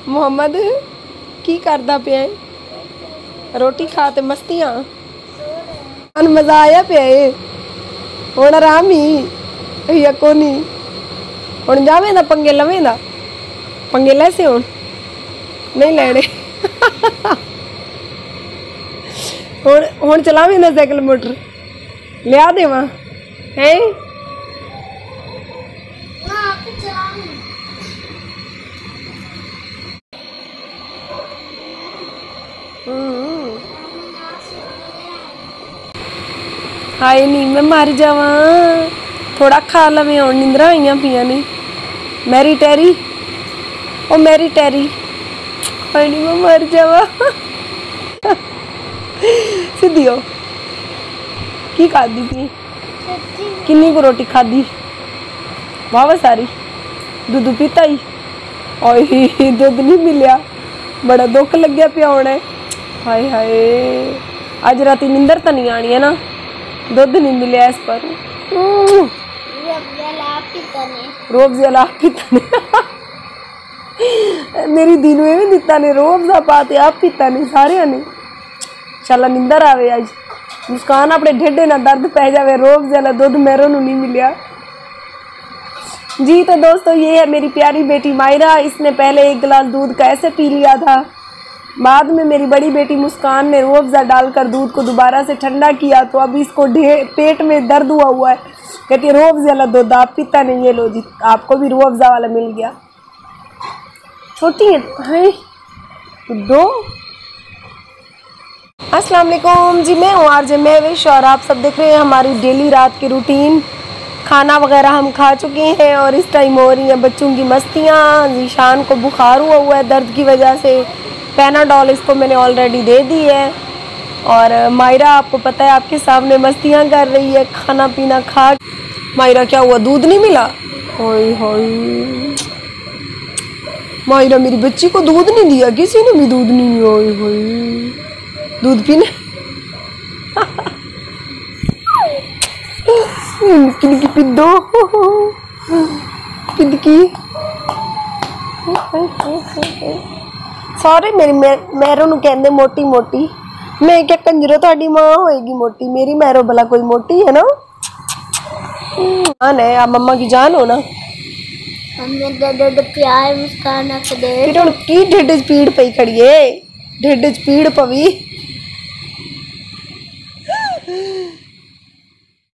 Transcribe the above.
मोहम्मद की करदा पिया है? रोटी खाते मस्तियां मजा आया पिया है। हुण आराम ही या कोनी? हुण जावेंदा पंगे लवेंदा? पंगे लैसे हुण नहीं लैणे? हुण चलावेंदा साइकिल मोटर? लिया देवां है? हाय नी मैं मर जावा। थोड़ा खा लवे और निंद्रा आईया पिया ने। मैरी टैरी ओ मैरी टैरी हाय नी मैं मर जावा। सीधी हो की खादी थी? किन्नी को रोटी खादी? वाह सारी। दूध पीता ही? ओए दूध नहीं मिलिया, बड़ा दुख लग गया पिया होना। हाय हाय अज राती निंदर तो नहीं आनी है ना? दूध नहीं मिले इस पर। रोब जला पीता ने। मेरी दीनू में भी दिता ने रोब जा पाते आप पीता ने सारे ने। चल निंदर आवे आज। मुस्कान अपने ढेडे ना दर्द पै जावे। रोब जला दूध मेरे को नहीं मिलिया जी। तो दोस्तों ये है मेरी प्यारी बेटी मायरा। इसने पहले एक गिलास दूध कैसे पी लिया था। बाद में मेरी बड़ी बेटी मुस्कान ने रूह अफ़ज़ा डालकर दूध को दोबारा से ठंडा किया, तो अभी इसको पेट में दर्द हुआ है। कहती है रूह अफ़ज़ा वाला दूध आप पीता नहीं। ये लो जी आपको भी रूह अफ़ज़ा वाला मिल गया। छोटी है दो। अस्सलाम वालेकुम जी, मैं हूँ आरजे महविश और आप सब देख रहे हैं हमारी डेली रात की रूटीन। खाना वगैरह हम खा चुके हैं और इस टाइम हो रही हैं बच्चों की मस्तियाँ। जीशान को बुखार हुआ है दर्द की वजह से। पैनाडॉल इसको मैंने ऑलरेडी दे दी है। और मायरा आपको पता है आपके सामने मस्तियाँ कर रही है खाना पीना खा। मायरा क्या हुआ? दूध नहीं मिला? हाय हाय मायरा मेरी बच्ची को दूध नहीं दिया, किसी ने भी दूध नहीं दिया। हाय हाय दूध पीने निकी पिद्दो पिद्दकी सारे मेरी मैरो नूं कहंदे मोटी मोटी। मैं क्या कंजरो थोड़ी मां होएगी मोटी? मेरी मैरो भला कोई मोटी है ना? जान है आप मम्मा की जान हो ना। प्यार मुस्कान की ढिड च पीड़ पई खड़ी है। ढिड च पीड़ पवी